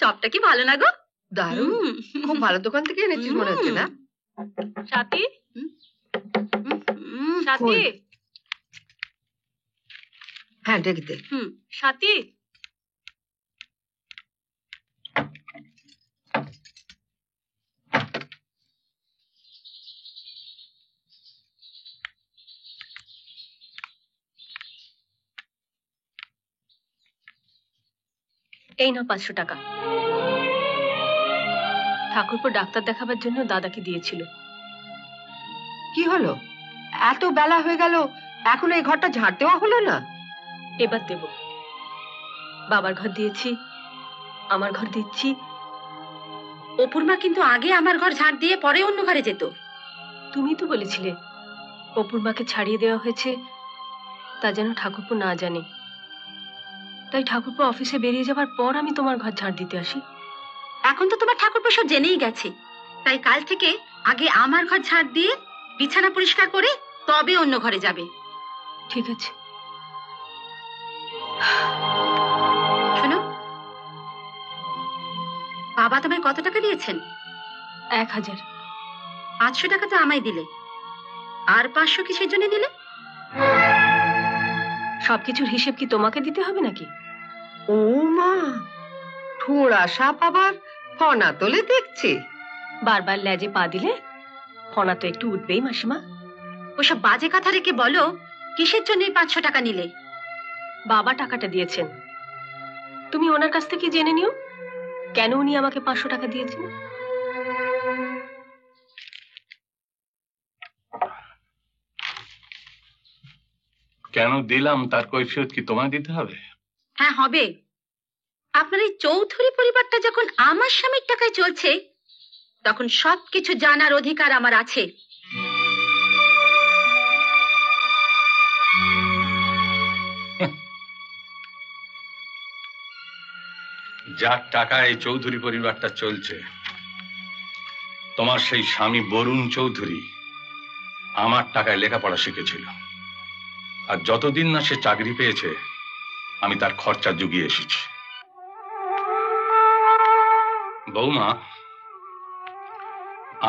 চপটা কি ভালো না গো? দারুণ, খুব ভালো দোকান থেকে এনেছিস মনে হচ্ছে না? সাথী, সাথী, হ্যাঁ ডেকে দে। সাথী, এই নাও 500 টাকা। ঠাকুরপো ডাক্তার দেখাবার জন্য দাদাকে দিয়েছিল। কি হলো, এত বেলা হয়ে গেল এখনো এই ঘরটা ঝাড় দেওয়া হলো না? এবার দেব। বাবার ঘর দিয়েছি, আমার ঘর দিচ্ছি। অপুর মা কিন্তু আগে আমার ঘর ঝাড় দিয়ে পরে অন্য ঘরে যেত। তুমি তো বলেছিলে অপুর মাকে ছাড়িয়ে দেওয়া হয়েছে, তা যেন ঠাকুরপো না জানে। তাই ঠাকুরপো অফিসে বেরিয়ে যাবার পর আমি তোমার ঘর ঝাড় দিতে আসি। এখন তো তোমার ঠাকুরপো সব জেনেই গেছে, তাই কাল থেকে আগে আমার ঘর ঝাড় দিয়ে বিছানা পরিষ্কার করে তবে অন্য ঘরে যাবে। ঠিক আছে। শোনো, বাবা তোমায় কত টাকা দিয়েছেন? 1000। 500 টাকা তো আমায় দিলে, আর 500 কিসের জন্য দিলে? সবকিছুর হিসেব কি তোমাকে দিতে হবে নাকি? ও মা, ঠোঁড়া সাপ আবার ফনা তোলে দেখছি। বারবার লেজে পা দিলে ফনা তো একটু উঠবেই মাসিমা। ওসব বাজে কথা রেখে বলো, কিসের জন্য 500 টাকা নিলে? বাবা টাকাটা দিয়েছেন, তুমি ওনার কাছ থেকে জেনে নিও কেন উনি আমাকে 500 টাকা দিয়েছেন। কেন দিলাম তার কৈফিয়ত কি তোমায় দিতে হবে? হ্যাঁ হবে। আপনার এই চৌধুরী পরিবারটা যখন আমার স্বামীর টাকায় চলছে, তখন সবকিছু জানার অধিকার আমার আছে। যার টাকায় এই চৌধুরী পরিবারটা চলছে, তোমার সেই স্বামী বরুণ চৌধুরী আমার টাকায় লেখাপড়া শিখেছিল, আর যতদিন না সে চাকরি পেয়েছে আমি তার খরচা জুগিয়ে এসেছি। বৌমা,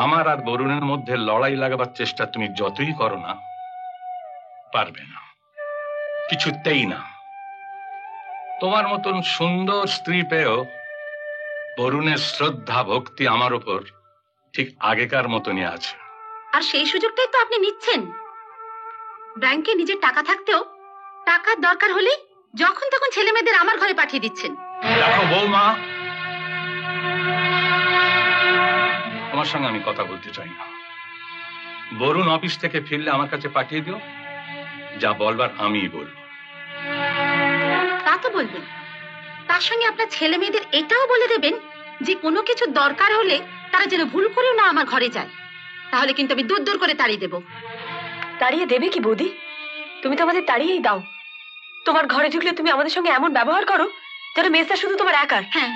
আমার আর বরুণের মধ্যে লড়াই লাগাবার চেষ্টা তুমি যতই করো না, পারবে না, কিছুতেই না। তোমার মতন সুন্দর স্ত্রী পেয়েও বরুণের শ্রদ্ধা ভক্তি আমার উপর ঠিক আগেকার মতনই আছে। আর সেই সুযোগটাই তো আপনি নিচ্ছেন। ব্যাংকে নিজের টাকা থাকতেও টাকার দরকার হলে যখন তখন ছেলে মেয়েদের আমার ঘরে পাঠিয়ে দিচ্ছেন। দেখো বৌমা, তোমার সঙ্গে আমি কথা বলতে চাই না। বরুণ অফিস থেকে ফিরলে আমার কাছে পাঠিয়ে দিও, যা বলবার আমিই বলবো। তা তো বলবেন, তার সঙ্গে আপনার ছেলে মেয়েদের এটাও বলে দেবেন যে কোনো কিছু দরকার হলে তারা যেন ভুল করেও না আমার ঘরে যায়, তাহলে কিন্তু আমি দূর দূর করে তাড়িয়ে দেব। তাড়িয়ে দেবে কি বৌদি? তুমি তো আমাদের তাড়িয়েই দাও। তোমার ঘরে ঢুকলে তুমি আমাদের সঙ্গে এমন ব্যবহার করো যেন মেয়েটা শুধু তোমার একার। হ্যাঁ,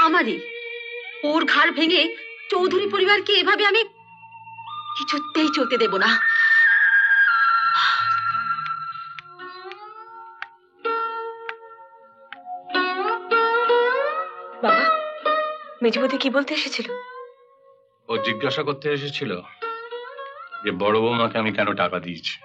আমারই। ওর ঘাড় ভেঙে চৌধুরী পরিবারকে এভাবে আমি কিছুতেই চলতে দেব না। বাবা, মেজবৌদি কি বলতে এসেছিল? ও জিজ্ঞাসা করতে এসেছিল যে বড় বৌমাকে আমি কেন টাকা দিয়েছি।